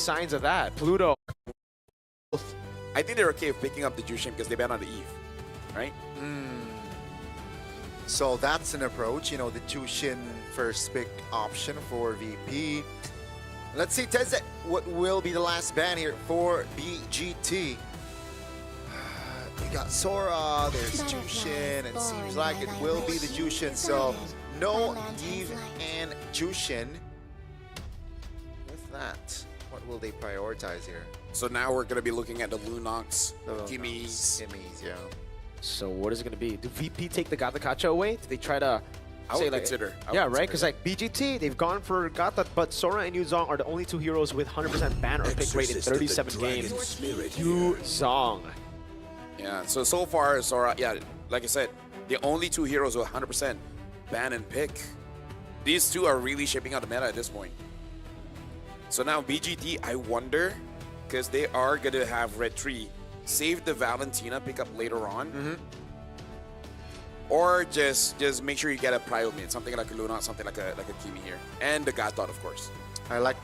signs of that. Pluto. I think they're okay with picking up the Jushin because they ban on the Eve, right? So that's an approach, you know, the Jushin first pick option for VP. Let's see, Teze, what will be the last ban here for BGT? We got Sora, there's Jushin, and it seems like it will be the Jushin. So no Eve and Jushin. With that, what will they prioritize here? So now we're going to be looking at the Lunox, The Kimmy's. Kimmy's, yeah. So what is it going to be? Do VP take the Gata Kacha away? Do they try to I say would like, consider. yeah, right? Because like BGT, they've gone for Gata, but Sora and Yuzong are the only two heroes with 100% ban or pick rate in 37 games. Yuzong. Yeah, so far, Sora, yeah, like I said, the only two heroes with 100% ban and pick. These two are really shaping out the meta at this point. So now BGT, I wonder, because they are going to have Red Tree, save the Valentina pickup later on. Or just make sure you get a prio mid, something like a Luna, something like a Kimi here. And the Gatot, of course. I like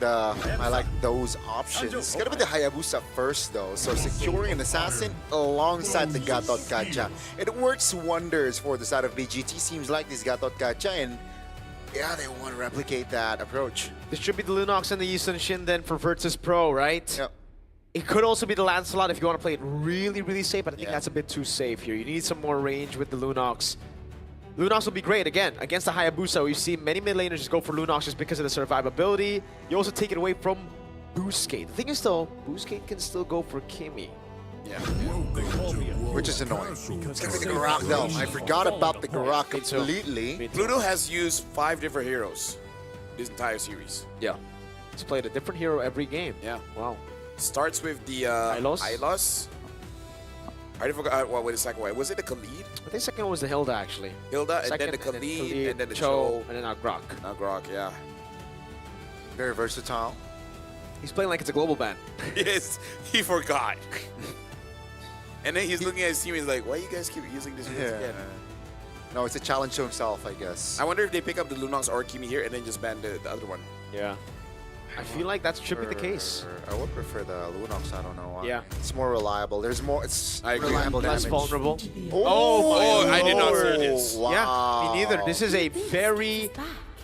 those options. It's gonna be the Hayabusa first though, so securing an assassin alongside the Gatot Kacha. It works wonders for the side of BGT. Seems like this Gatot Kacha, and yeah, they want to replicate that approach. This should be the Lunox and the Yisun Shin then for Virtus Pro, right? Yep. It could also be the Lancelot if you want to play it really, really safe, but I think Yeah. that's a bit too safe here. You need some more range with the Lunox. Lunox will be great, again, against the Hayabusa. We see many mid laners just go for Lunox just because of the survivability. You also take it away from Boostgate. The thing is though, Boostgate can still go for Kimmy. Yeah. Which is annoying. It's gonna be the Garak though. I forgot about the Garak Me too. completely. Me too. Pluto has used 5 different heroes this entire series. Yeah. He's played a different hero every game. Yeah. Wow. Starts with the Hylos? Hylos. I already forgot what was the second one. Was it the Khalid? I think second was the Hilda actually. Hilda, and Second, then the Khalid, and then the Cho, Cho. and then now Grok. Now Grok, yeah. Very versatile. He's playing like it's a global ban. Yes, he forgot. And then he's looking at his team, he's like, why you guys keep using this Yeah. again? No, it's a challenge to himself, I guess. I wonder if they pick up the Lunox or Kimi here and then just ban the other one. Yeah. I feel like that should be the case. I would prefer the Lunox, I don't know why. Yeah. It's more reliable. There's more, it's I agree. reliable Less damage. vulnerable. Oh, I did not see Lord. this. Wow. Yeah, me neither. This is a very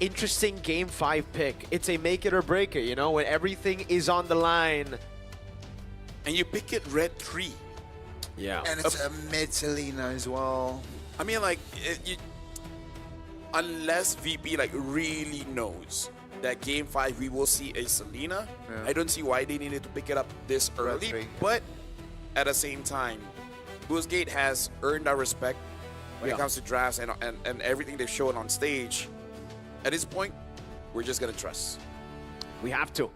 interesting Game 5 pick. It's a make it or break it, you know, when everything is on the line. And you pick it red 3. Yeah. And it's a mid Selena as well. I mean, like, unless VP like really knows that Game 5 we will see a Selena, Yeah. I don't see why they needed to pick it up this early. three. But at the same time, Boostgate has earned our respect when Yeah. it comes to drafts and everything they've shown on stage. At this point, we're just gonna trust. We have to.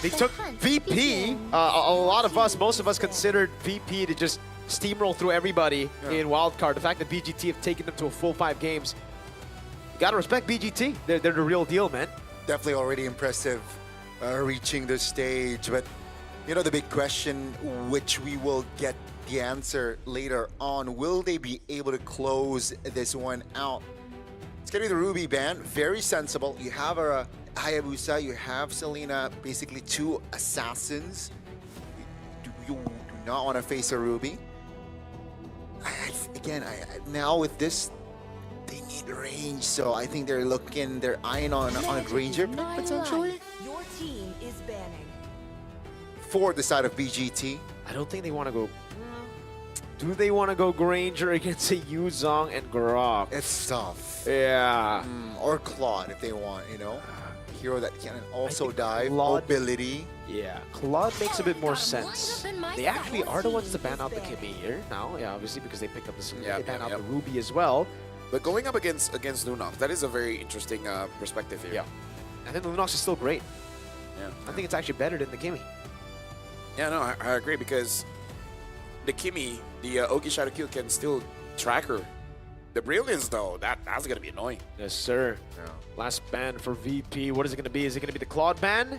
They took VP. A lot of us, most of us considered VP to just steamroll through everybody in wildcard. The fact that BGT have taken them to a full 5 games, you gotta respect BGT. They're the real deal, man. Definitely already impressive reaching this stage. But, you know, the big question, which we will get the answer later on, will they be able to close this one out? It's going to be the Ruby ban. Very sensible. You have a Hayabusa, you have Selena, basically 2 assassins. You do not want to face a Ruby. Again, now with this, they need range, so I think they're eyeing on a Granger pick potentially Your team is banning. for the side of BGT. I don't think they want to go. Do they want to go Granger against a Yuzong and Grok? It's tough. Yeah. Or Claude if they want, you know, hero that can also think dive, Claude- mobility. Yeah, Claude makes a bit more sense. They actually are the ones to ban out the Kimmy here now, yeah, obviously because they picked up the Yeah, they ban yeah, out yeah. the Ruby as well. But going up against Lunox, that is a very interesting perspective here. Yeah, and then Lunox is still great. Yeah. I think it's actually better than the Kimmy. Yeah, no, I agree because the Kimi, the Ogi Shadow Kill can still track her. The Brilliance, though, that's going to be annoying. Yes, sir. Yeah. Last ban for VP. What is it going to be? Is it going to be the Claude ban?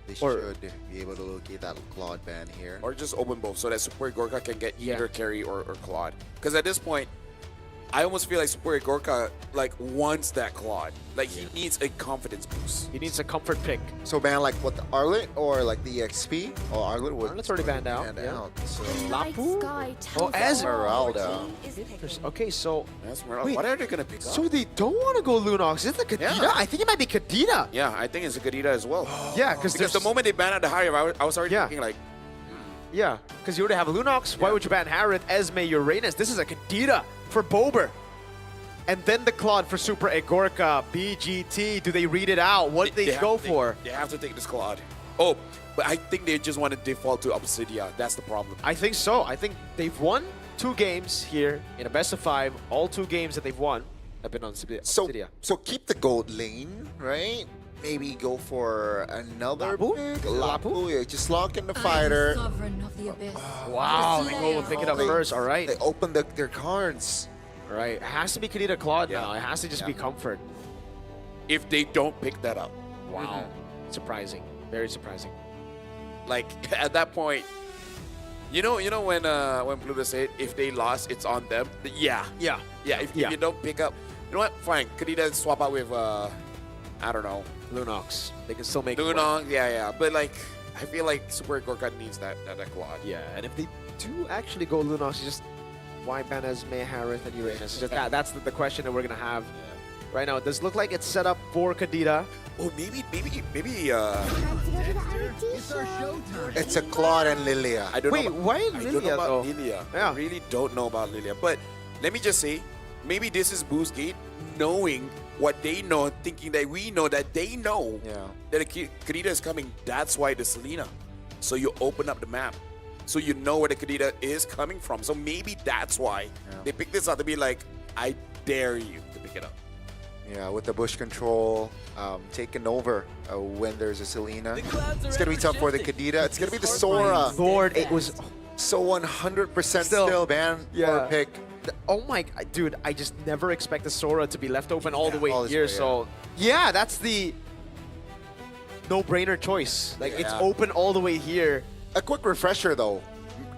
They Or- should be able to locate that Claude ban here. Or just open both so that Super Gorka can get Yeah. either carry or Claude. Because at this point, I almost feel like Super Gorka like wants that Claude. Like he needs a confidence boost. He needs a comfort pick. So ban like what, the Arlet or like the EXP? Oh, Arlet was Arlet's already banned out. banned Yeah. out. So Lapu? Oh, Esmeralda. Okay, so That's where, Wait, what are they gonna pick up? so they don't want to go Lunox. Is it the Kadena? Yeah. I think it might be Kadena. Yeah, I think it's a Kadita as well. Yeah, Because because the moment they banned out the Hive, I was already Yeah. thinking like, Yeah, because you already have a Lunox. Why Yeah. would you ban Harith, Esme, Uranus? This is a Kadena for Bober. And then the Claude for Super Egorka, BGT. Do they read it out? What do they go for? They have to take this Claude. Oh, but I think they just want to default to Obsidia. That's the problem. I think so. I think they've won 2 games here in a best of 5. All 2 games that they've won have been on Obsidia. So keep the gold lane, right? Maybe go for another Lapu? pick. Lapu? Lapu, yeah, just lock in the fighter. Sovereign of the abyss. Wow, they go and pick it up They- first. All right. They open their cards. All right. It has to be Kadena Claude Yeah. now. It has to just Yeah. be Comfort. If they don't pick that up, Wow. Surprising. Very surprising. like at that point, you know when Pluto said if they lost, it's on them. Yeah, Yeah. yeah. If Yeah. you don't pick up, you know what? Fine. Kadita swap out with I don't know, Lunox. They can still make it work. Lunong. Yeah. But like, I feel like Super Gorka needs that Claude. Yeah, and if they do actually go Lunox, it's just why ban Esme, Harith, and Uranus? It's just that's the question that we're gonna have right now. It does look like it's set up for Kadita. Oh, maybe. It's a Claude and Lilia. I don't Wait, know. About, why I don't know Lilia about though? Lilia. Yeah. I really don't know about Lilia. But let me just say, maybe this is Boost Gate knowing what they know, thinking that we know that they know Yeah. that Kadita is coming. That's why the Selena. So you open up the map. So you know where the Kadita is coming from. So maybe that's why they pick this up to be like, I dare you to pick it up. Yeah, with the bush control taken over when there's a Selena. It's going to be tough for the Kadita. It's going to be the Sora. Lord, it was. So 100% Still. still banned Yeah. for a pick. Oh my, dude! I just never expect the Sora to be left open all the way all this here. way, So yeah, that's the no-brainer choice. Like it's Yeah. open all the way here. A quick refresher though.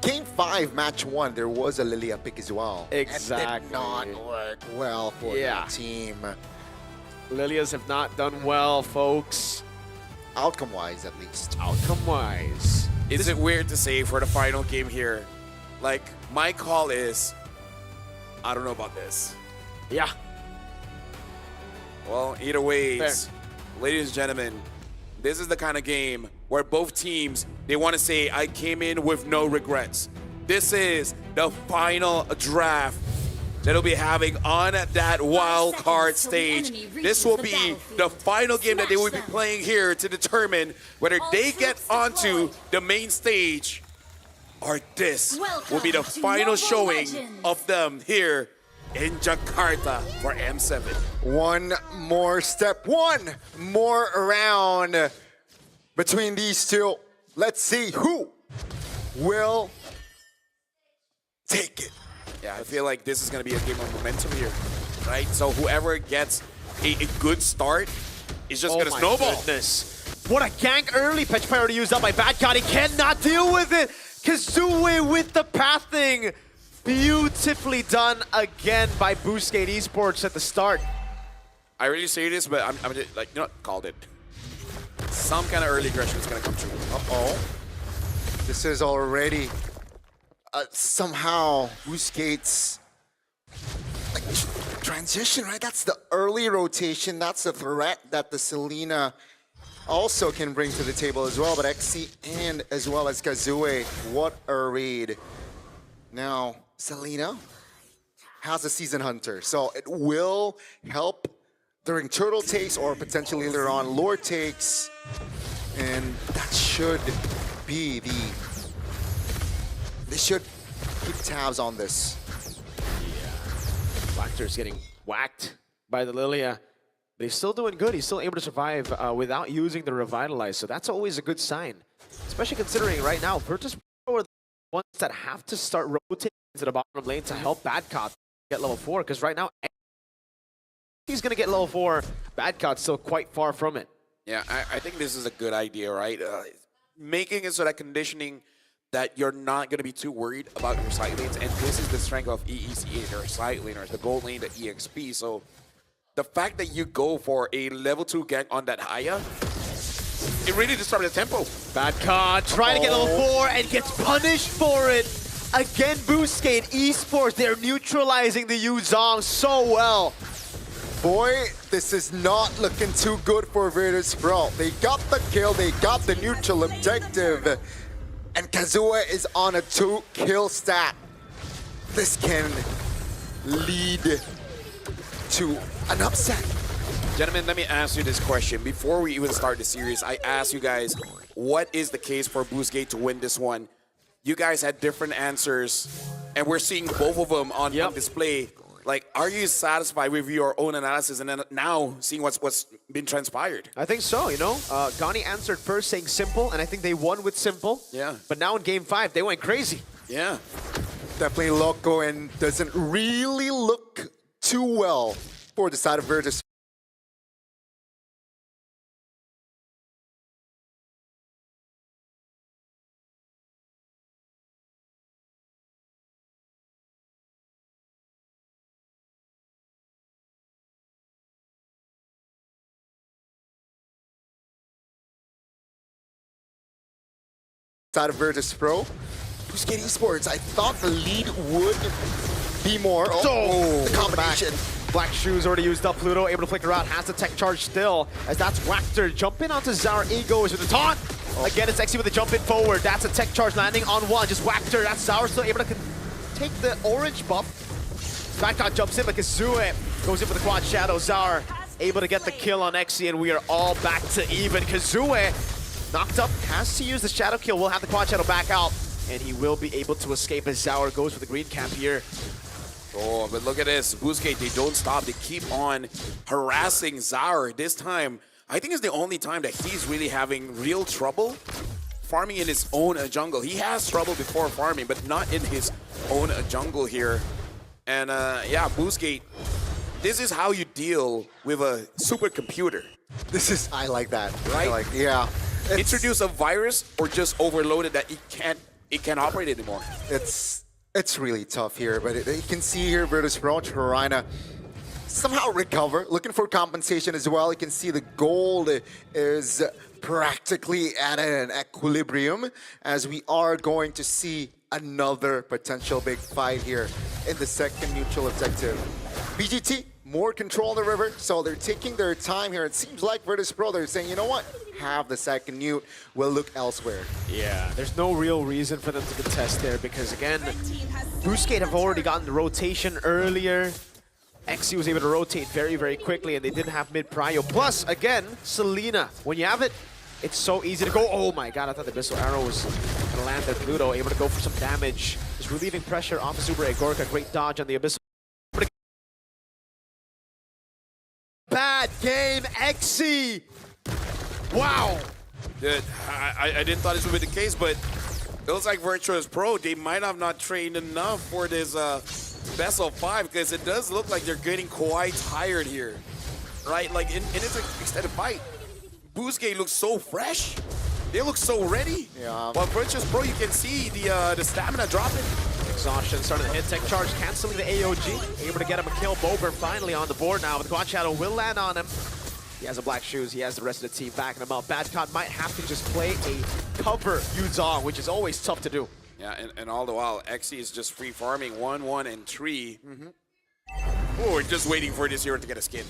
Game 5, match 1, there was a Lilia pick as well. And it Exactly. did not work well for Yeah. the team. Lilias have not done well, folks. Outcome-wise, at least. Outcome-wise. Is it weird to say for the final game here, like my call is, I don't know about this. Yeah. Well, either ways, Fair. ladies and gentlemen, this is the kind of game where both teams, they want to say, I came in with no regrets. This is the final draft that will be having on that wild card stage. This will be the final game that they will be playing here to determine whether they get onto the main stage or this will be the final showing of them here in Jakarta for M7. One more step, one more round between these two. Let's see who will take it. Yeah, I feel like this is going to be a game of momentum here, right? So whoever gets a good start is just going to my snowball. goodness. What a gank early. Petrifier already used up by Badcon. He cannot deal with it. Kazue with the pathing. Beautifully done again by Boostgate Esports at the start. I really say this, but I'm just, like, you know what? Called it. Some kind of early aggression is going to come true. Uh-oh. This is already somehow Boostgate's like transition, right? That's the early rotation. That's the threat that the Selena also can bring to the table as well. But XC and as well as Kazue, what a read. Now, Selena has a Season Hunter, so it will help during turtle takes or potentially later on lure takes. And that should be the... They should keep tabs on this. Blackter's getting whacked by the Lilia. But he's still doing good. He's still able to survive without using the Revitalize. So that's always a good sign. Especially considering right now, Virtus are the ones that have to start rotating to the bottom lane to help Badcot get level 4. Because right now, he's going to get level 4. Badcot's still quite far from it. Yeah, I think this is a good idea, right? Making it so that conditioning that you're not going to be too worried about your side lanes. And this is the strength of EECA, their side laners, the gold lane, the EXP. So the fact that you go for a level 2 gank on that Haya, it really disrupted the tempo. Bad card, trying to get level 4 and gets punished for it. Again, Boostgate Esports, they're neutralizing the Yu Zhong so well. Boy, this is not looking too good for Virtus.pro. They got the kill, they got the neutral objective, and Kazuya is on a 2-kill stat. This can lead to an upset. Gentlemen, let me ask you this question. Before we even start the series, I asked you guys, what is the case for Boostgate to win this one? You guys had different answers, and we're seeing both of them on display. Like, are you satisfied with your own analysis and then now seeing what's been transpired? I think so, you know. Gani answered first saying simple, and I think they won with simple. Yeah. But now in game 5, they went crazy. Yeah. Definitely Loco and doesn't really look too well for the side of Virtus. Side of Virtus.pro. Boostgate Esports, I thought the lead would be more. Oh, the combination. Black Shoes already used up Pluto, able to flicker out, has the tech charge still, as that's Wactor jumping onto Zar Egos with the taunt. Again, it's Exy with the jump in forward. That's a tech charge landing on one. Just Wactor, that's Zar still able to take the orange buff. Backdot jumps in, but Kazue goes in for the quad shadow. Zar able to get the kill on Exy, and we are all back to even. Kazue knocked up, has to use the shadow kill, will have the quad shadow back out, and he will be able to escape as Zauer goes for the green cap here. Oh, but look at this. Boostgate, they don't stop. They keep on harassing Zauer. This time, I think it's the only time that he's really having real trouble farming in his own jungle. He has trouble before farming, but not in his own jungle here. And yeah, Boostgate, this is how you deal with a supercomputer. This is, I like that. Right? Yeah. Introduce a virus or just overload it that it can't operate anymore. It's really tough here, but you can see here Virtus.pro trying to somehow recover, looking for compensation as well. You can see the gold is practically at an equilibrium, as we are going to see another potential big fight here in the second neutral objective. BGT, more control of the river, so they're taking their time here. It seems like Virtus.pro, they're saying, you know what? Have the second newt, we'll look elsewhere. Yeah, there's no real reason for them to contest there because, again, Boostgate have already gotten the rotation earlier. Exy was able to rotate very, very quickly, and they didn't have mid-prio. Plus, again, Selena, when you have it, it's so easy to go. Oh my god, I thought the Abyssal Arrow was going to land there. Pluto able to go for some damage. Just relieving pressure off of Super Agorica. Great dodge on the Abyssal. Bad game, Exy! Wow! Dude, I didn't thought this would be the case, but it looks like Virtus.pro, they might have not trained enough for this best of 5, because it does look like they're getting quite tired here, right? Like, in its extended fight, Boostgate looks so fresh. They look so ready. Yeah. While Virtus.pro, you can see the stamina dropping. Exhaustion starting the hit tech charge, canceling the AOG. Able to get him a kill. Bober finally on the board now, but the quad shadow will land on him. He has a Black Shoes, he has the rest of the team backing him up. Badcon might have to just play a cover Yu Zhong, which is always tough to do. Yeah, and all the while, Exy is just free farming 1, 1, and 3. Oh, we're just waiting for this hero to get a skin.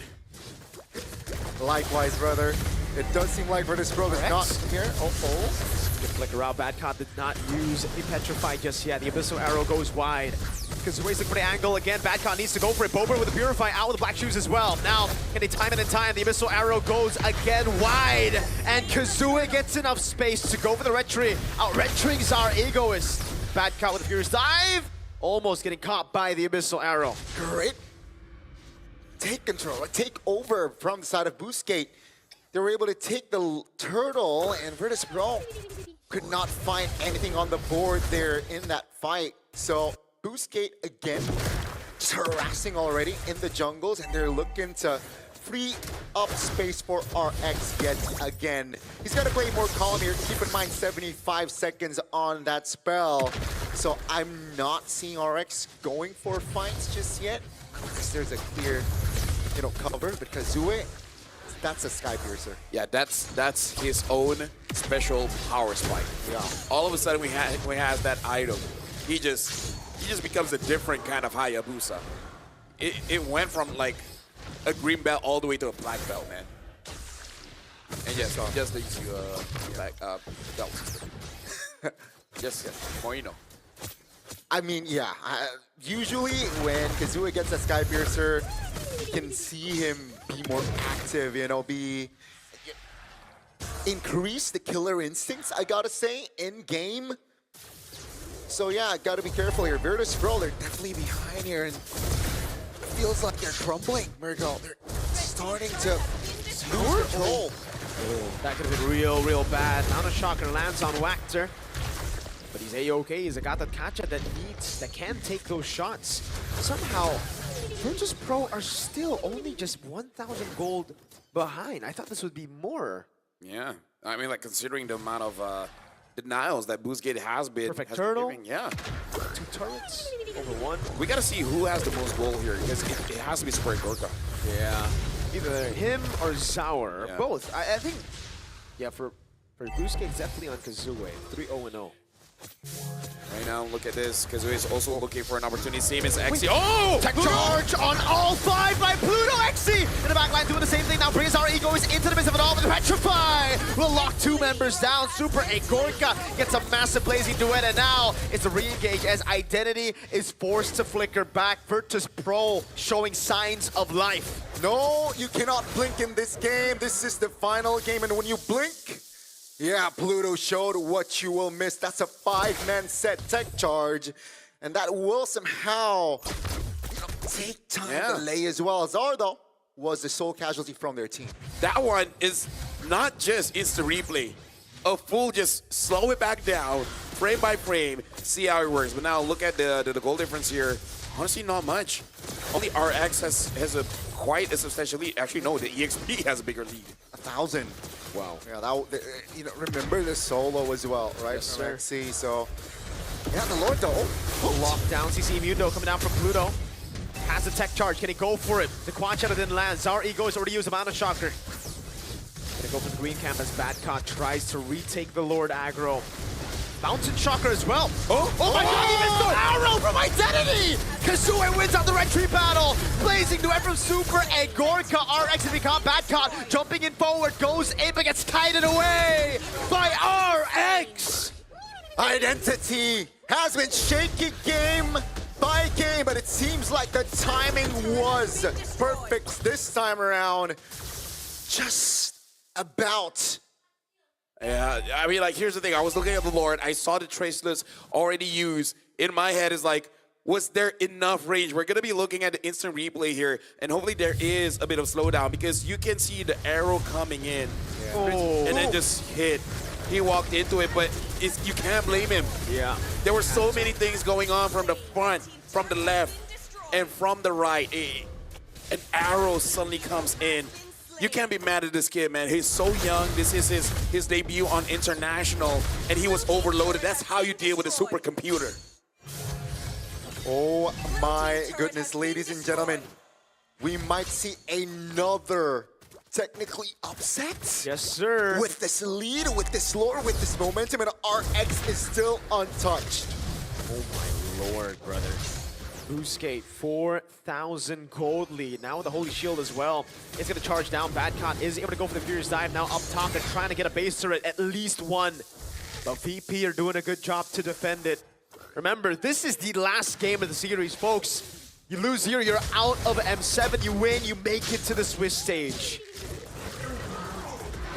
Likewise, brother. It does seem like Virtus.pro is not here. Good flicker out. Badcon did not use the Petrify just yet. The Abyssal Arrow goes wide. Kazue's looking for the angle again. Badcon needs to go for it. Bober with the Purify out with the Black Shoes as well. Now, can they time it in time? The Abyssal Arrow goes again wide. And Kazue gets enough space to go for the retry. Out-retrying Zar Egoist. Badcon with the Furious Dive. Almost getting caught by the Abyssal Arrow. Great. Take control, take over from the side of Boostgate. They were able to take the turtle, and Virtus.pro could not find anything on the board there in that fight. So Boostgate again, just harassing already in the jungles, and they're looking to free up space for RX yet again. He's got to play more calm here. Keep in mind, 75 seconds on that spell. So I'm not seeing RX going for fights just yet. Unless there's a clear, cover. But Kazue, that's a Sky Piercer. Yeah, that's his own special power spike. Yeah. All of a sudden, we have that item. He just becomes a different kind of Hayabusa. It went from like a green belt all the way to a black belt, man. And yes, just leads you black belt system. Just more you know. I mean, yeah. Usually when Kazue gets a Sky Piercer, you can see him be more active, increase the killer instincts, I gotta say, in game. So yeah, gotta be careful here. Virtus.pro, they're definitely behind here, and feels like they're crumbling, Murgo. They're starting to lose control. That could have been real bad. Nanoshocker lands on Wactor. But he's A-okay. He's got that catcher that can take those shots. Somehow, Virtus.pro are still only just 1,000 gold behind. I thought this would be more. Yeah, I mean, like considering the amount of denials that Boostgate has been. Perfect turtle. Giving, yeah. 2 turrets over 1. We gotta see who has the most gold here, because it has to be Square Gorka. Yeah. Either him or Zaur. Yeah. Both. I think, yeah, for Boostgate, it's definitely on Kazue. 3-0-0. Right now, look at this. Kazue is also looking for an opportunity. Same as Xe. Oh! Tech charge on all 5 by Pluto. Xe in the back line doing the same thing now. Brings our egos into the midst of it all, but Petrify will lock 2 members down. Super Gorka gets a massive blazing duet, and now it's a re-engage as Identity is forced to flicker back. Virtus.pro showing signs of life. No, you cannot blink in this game. This is the final game, and when you blink, yeah, Pluto showed what you will miss. That's a 5-man set tech charge, and that will somehow take time to lay as well. Zaur, though, was the sole casualty from their team. That one is not just instant replay. A full just slow it back down, frame by frame, see how it works. But now look at the goal difference here. Honestly, not much. Only RX has a quite a substantial lead. Actually, no, the EXP has a bigger lead. 1,000. Wow. Yeah, remember the solo as well, right? Yes, sir. See, so yeah, the Lord though. Lockdown, CC Mundo coming down from Pluto. Has the tech charge, can he go for it? The Quad Shadow didn't land. Zaur Ego has already used a Mana Shocker. Gonna go for the green camp as Badcott tries to retake the Lord aggro. Mountain Shocker as well. Oh my god, he missed the arrow from Identity! Kazue wins out the red tree battle. Blazing duet from Super and Gorka. RX has become Badcott. Jumping in forward, goes in but gets kited away by RX! Identity has been shaky game by game, but it seems like the timing was perfect this time around. Just about. Yeah, I mean, like, here's the thing. I was looking at the Lord. I saw the Traceless already used. In my head is like, was there enough range? We're going to be looking at the instant replay here, and hopefully there is a bit of slowdown because you can see the arrow coming in and then just hit. He walked into it, but you can't blame him. Yeah. There were so many things going on from the front, from the left, and from the right. An arrow suddenly comes in. You can't be mad at this kid, man. He's so young. This is his debut on International, and he was overloaded. That's how you deal with a supercomputer. Oh my goodness, ladies and gentlemen. We might see another technically upset. Yes, sir. With this lead, with this lore, with this momentum, and RX is still untouched. Oh my lord, brother. Boostgate, 4,000 gold lead. Now with the Holy Shield as well. It's going to charge down. Badcott is able to go for the Furious Dive now up top and trying to get a base turret, at least one. But VP are doing a good job to defend it. Remember, this is the last game of the series, folks. You lose here, you're out of M7. You win, you make it to the Swiss stage.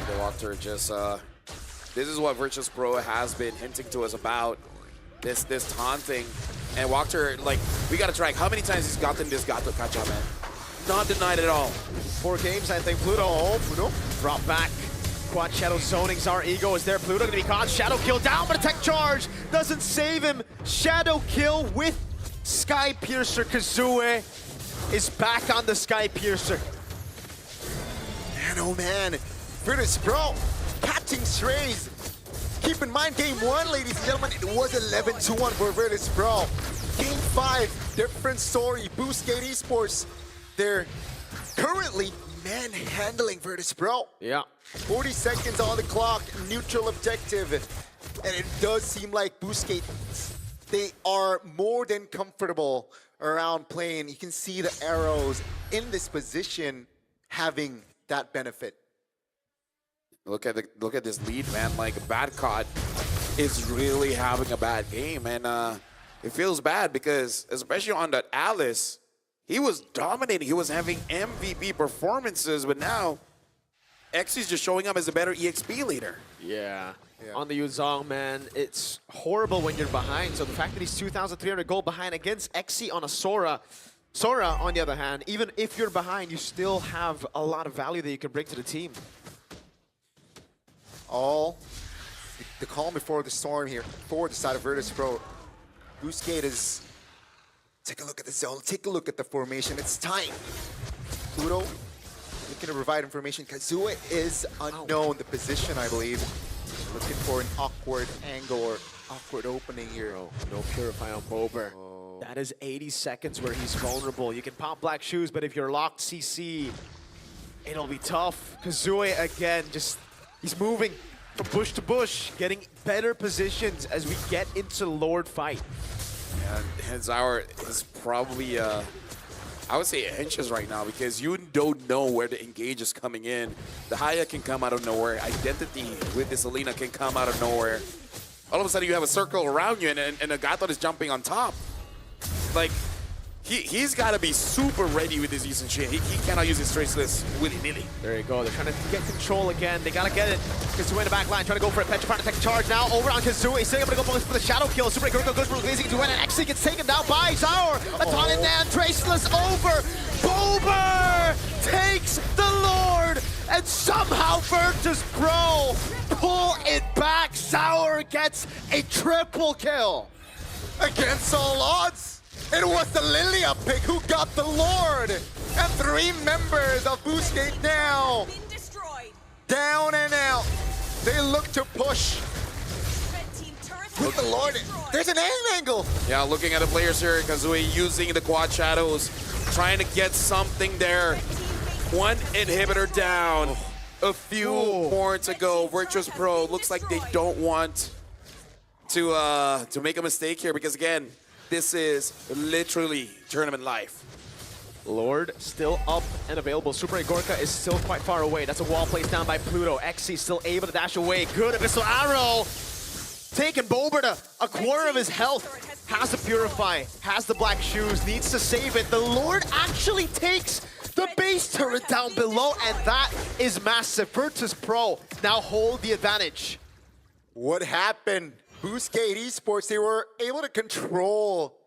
The Wactor just, this is what Virtus.pro has been hinting to us about. This taunting. And Wactor, like, we gotta track how many times he's gotten this Gato Kacha, man. Not denied at all. 4 games, I think. Pluto, drop back. Quad Shadow zoning. Zaur Ego is there. Pluto gonna be caught. Shadow kill down, but a tech charge doesn't save him. Shadow kill with Sky Piercer. Kazue is back on the Sky Piercer. man, oh man. Virtus Pro catching strays. Keep in mind, game 1, ladies and gentlemen, it was 11-1 for Virtus Pro. Game 5, different story. Boostgate Esports, they're currently manhandling Virtus Pro. Yeah. 40 seconds on the clock, neutral objective. And it does seem like Boostgate, they are more than comfortable around playing. You can see the arrows in this position having that benefit. Look at this lead, man. Like Badcott is really having a bad game, and it feels bad because, especially on that Alice, he was dominating. He was having MVP performances, but now Xy's just showing up as a better EXP leader. Yeah. On the Yuzong, man, it's horrible when you're behind. So the fact that he's 2,300 gold behind against Xy on a Sora. Sora, on the other hand, even if you're behind, you still have a lot of value that you can bring to the team. All the calm before the storm here for the side of Virtus Pro. Boostgate is, take a look at the zone, take a look at the formation. It's time. Pluto looking to provide information. Kazue is unknown, the position, I believe. Looking for an awkward angle or awkward opening here. Oh, no Purify on Bober. That is 80 seconds where he's vulnerable. You can pop Black Shoes, but if you're locked CC, it'll be tough. Kazue, again, just, he's moving from bush to bush, getting better positions as we get into Lord fight. And Zauer is probably, I would say, anxious right now because you don't know where the engage is coming in. The Haya can come out of nowhere. Identity with this Alina can come out of nowhere. All of a sudden, you have a circle around you, and a Gatot is jumping on top. Like, he's got to be super ready with his Eason shit. He cannot use his Traceless willy-nilly. There you go. They're trying to get control again. They got to get it. Kazue in the back line, trying to go for a Petrify to take charge now. Over on Kazue. He's still able to go for the shadow kill. Super Kuriko goes for Glazing to win, and actually gets taken down by Zauer. Atomic Man, Traceless over. Bober takes the Lord, and somehow Virtus Pro pull it back. Zauer gets a triple kill. Against all odds, it was the Lilia pick who got the Lord. And 3 members of Boostgate now. Been destroyed. Down and out. They look to push. Red team turret With the Lord, there's an aim angle. Yeah, looking at the players here, Kazue using the quad shadows, trying to get something there. One inhibitor down. A few more to go. Virtus Pro looks like they don't want to make a mistake here because, again, this is literally tournament life. Lord still up and available. Super Gorka is still quite far away. That's a wall placed down by Pluto. Xy still able to dash away. Good Abyssal Arrow. Taking Bober to a quarter of his health. Has the Purify, has the Black Shoes, needs to save it. The Lord actually takes the base turret down below, and that is massive. Virtus Pro now hold the advantage. What happened? Boostgate Esports, they were able to control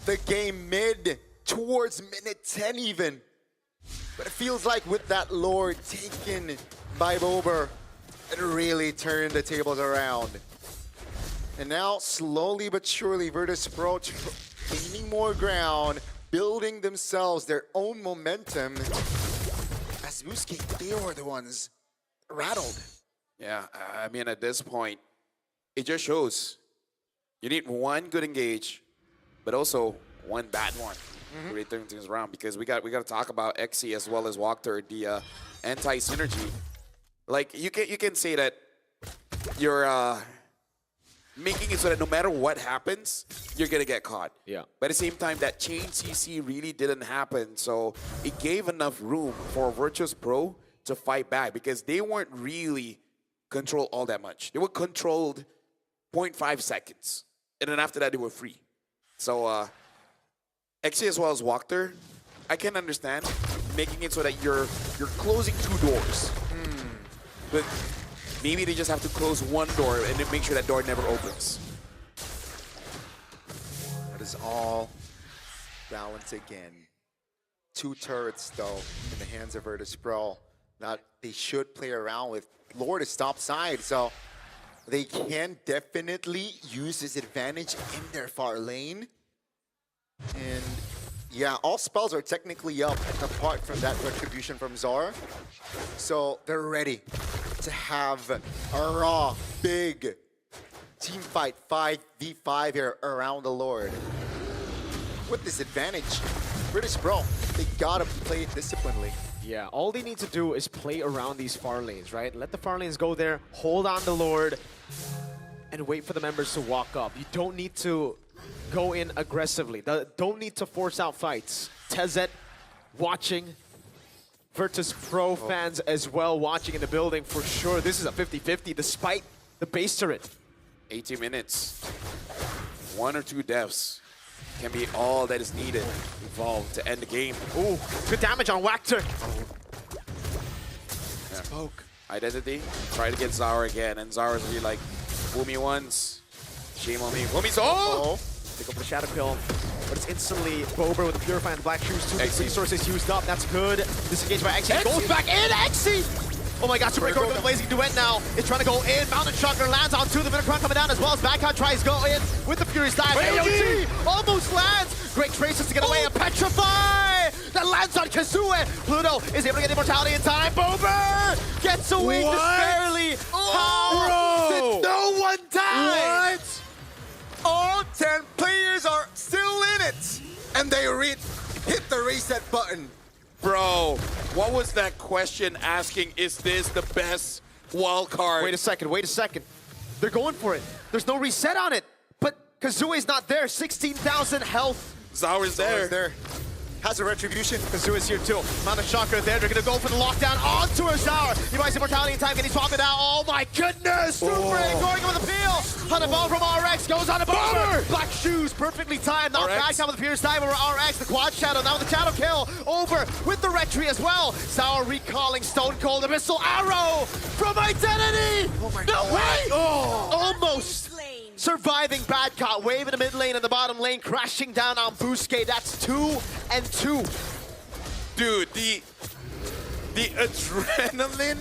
the game mid towards minute 10 even. But it feels like with that Lord taken by Bober, it really turned the tables around. And now, slowly but surely, Virtus Pro gaining more ground, building themselves their own momentum. As Boostgate, they were the ones rattled. Yeah, I mean, at this point, it just shows you need one good engage, but also one bad one to really turn things around. Because we got to talk about Xy as well as Walker, the anti-synergy. Like you can say that you're making it so that no matter what happens, you're gonna get caught. Yeah. But at the same time, that chain CC really didn't happen, so it gave enough room for Virtus Pro to fight back because they weren't really controlled all that much. They were controlled 0.5 seconds. And then after that, they were free. So, Xy as well as Walker, I can understand making it so that you're closing 2 doors. But maybe they just have to close 1 door and then make sure that door never opens. That is all balance again. 2 turrets, though, in the hands of Virtus Pro. Now, they should play around with Lord is top side, so they can definitely use this advantage in their far lane. And Yeah, all spells are technically up apart from that retribution from Zara. So they're ready to have a raw, big team fight 5v5 here around the Lord. With this advantage, British Bro, they gotta play it disciplinedly. Yeah, all they need to do is play around these far lanes, right? Let the far lanes go there, hold on the Lord, and wait for the members to walk up. You don't need to go in aggressively. Don't need to force out fights. Tezet watching. Virtus Pro fans as well watching in the building for sure. This is a 50-50 despite the base turret. 80 minutes. 1 or 2 deaths can be all that is needed Evolve to end the game. Ooh, good damage on Wactor. Smoke. Identity. Try to get Zara again, and Zara's really like, fool me once. Shame on me. Fool me so. Oh, Pick up the Shadow Kill, but it's instantly Bober with the Purify and Black Shoes. 2 big Exi. resources used up. That's good. Disengaged by Exi. Goes back in. Exi! Oh my god, Super Gorgon with the Blazing Duet now. It's trying to go in. Mountain Shocker lands on 2. The Vinacron coming down as well as Backhand tries to go in with the Furious Dive. AOG almost lands. Great traces to get away and Petrify! That lands on Kazue. Pluto is able to get immortality in time. Bober gets away just barely. How did no one die? what? All 10 players are still in it, and they hit the reset button. Bro, what was that question asking? Is this the best wild card? Wait a second, wait a second. They're going for it. There's no reset on it. But Kazue's not there. 16,000 health. Zara's there. There. Has a retribution. Kazue's here too. Amount of Shocker there. They're going to go for the lockdown onto Azar. He buys immortality in time. Can he swap it out? Oh my goodness! Super going with a peel. On the ball from RX. Goes on a bomber. Black Shoes perfectly timed. Knocked RX. back down with the Fierce Dive over RX. The quad shadow. Now with the shadow kill. Over with the retry as well. Sour recalling Stone Cold Abyssal Arrow from Identity. Oh my no God. way! Almost. Slain. Surviving Bad Cop, wave in the mid lane and the bottom lane, crashing down on Busquet. That's 2 and 2. Dude, the adrenaline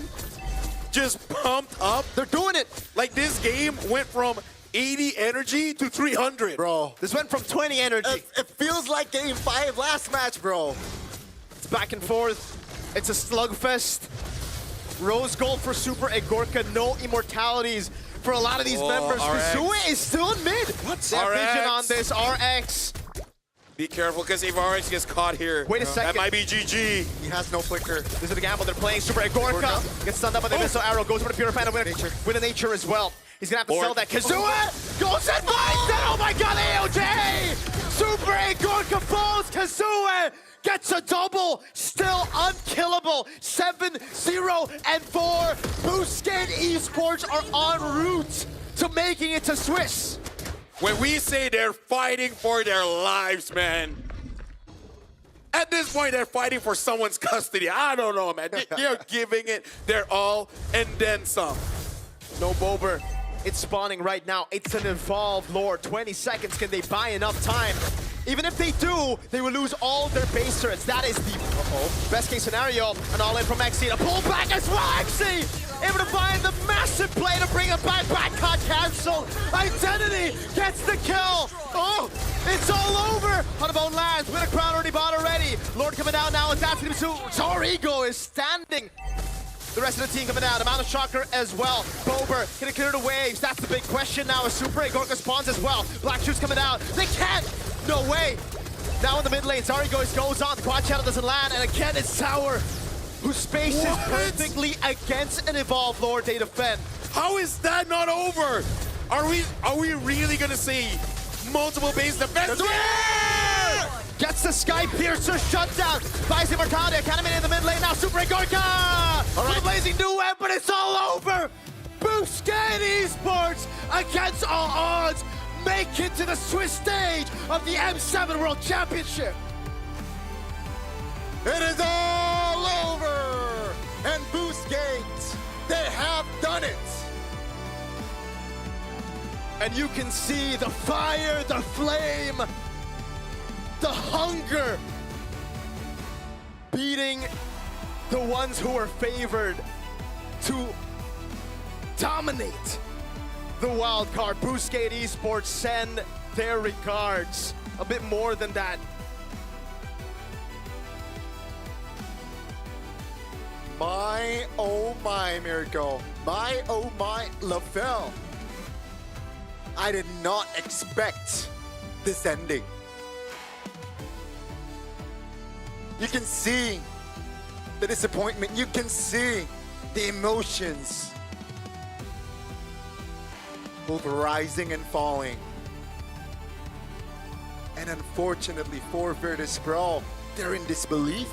just pumped up. They're doing it. Like this game went from 80 energy to 300. Bro, This went from 20 energy. it feels like game 5 last match, bro. It's back and forth. It's a slugfest. Rose gold for Super Egorka, no immortalities for a lot of these members. RX. Kazue is still in mid. What's their vision on this? RX. Be careful, because if RX gets caught here, Wait a second. that might be GG. He has no flicker. This is the gamble they're playing. Super Egorka gets stunned up by the missile arrow, goes for the Purify and with a nature as well. He's gonna have to Or- sell that. Kazue goes and finds it! Oh my god, AOJ! Super Egorka falls! Kazue gets a double! Still unkillable! 7-0 and 4. Busquet Esports are en route to making it to Swiss. When we say they're fighting for their lives, man, at this point, they're fighting for someone's custody. I don't know, man. They're giving it their all and then some. No Bober. It's spawning right now. It's an evolved lore. 20 seconds. Can they buy enough time? Even if they do, they will lose all their base turrets. That is the best case scenario. An all-in from Exi. A pullback as well, Exi! Able to find the massive play to bring it back. Backcon canceled. Identity gets the kill. Oh, it's all over. On the bone lands. With a crown already bought already. Lord coming out now. It's asking him to. Zorigo is standing. The rest of the team coming out. Amount of Shocker as well. Bober gonna clear the waves. That's the big question now. As Super Egorka spawns as well. Black Shoes coming out. They can't. No way. Now in the mid lane, Zarigo goes on. The quad channel doesn't land. And again, it's Sour, who spaces perfectly against an evolved Lord they defend. How is that not over? Are we really gonna see multiple base defense? Gets the Sky Piercer shut down. Buys Immortality. Academy in the mid lane now. Super Egorka! All right. Blazing Duet, but it's all over. Busquet Esports against all odds make it to the Swiss stage of the M7 World Championship. It is all over! And Busquet, they have done it! And you can see the fire, the flame, the hunger beating the ones who are favored to dominate the wild card. Busquet Esports send their regards. A bit more than that. My, oh my, Miracle. My, oh my, LaFell. I did not expect this ending. You can see the disappointment. You can see the emotions, both rising and falling. And unfortunately for Virtus Pro, they're in disbelief.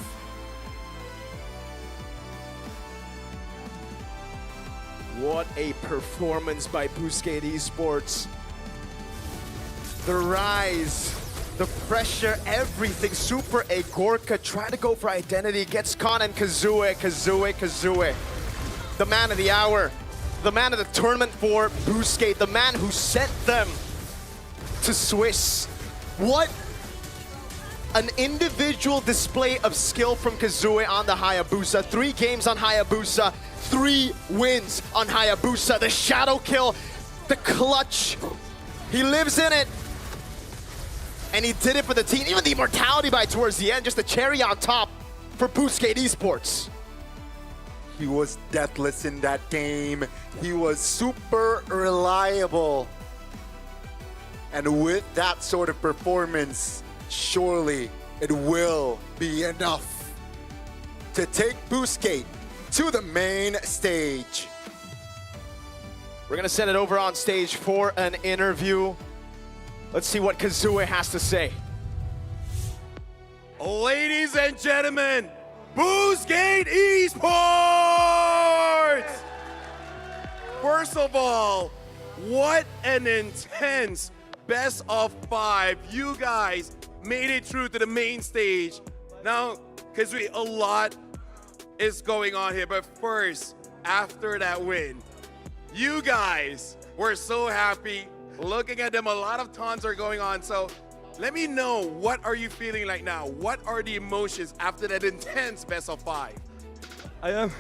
What a performance by Boostgate Esports. The rise, the pressure, everything. Super A Gorka trying to go for identity, gets caught, and Kazue. The man of the hour, the man of the tournament for Boostgate, the man who sent them to Swiss. What an individual display of skill from Kazue on the Hayabusa. 3 games on Hayabusa, 3 wins on Hayabusa. The shadow kill, the clutch. He lives in it. And he did it for the team. Even the immortality by towards the end, just the cherry on top for Boostgate Esports. He was deathless in that game. He was super reliable. And with that sort of performance, surely it will be enough to take Boostgate to the main stage. We're gonna send it over on stage for an interview. Let's see what Kazue has to say. Ladies and gentlemen, Boostgate Esports! First of all, what an intense best of 5. You guys made it through to the main stage. Now, Kazue, a lot is going on here, but first, after that win, you guys were so happy. Looking at them, a lot of taunts are going on. So let me know, what are you feeling like now? What are the emotions after that intense best of 5? I am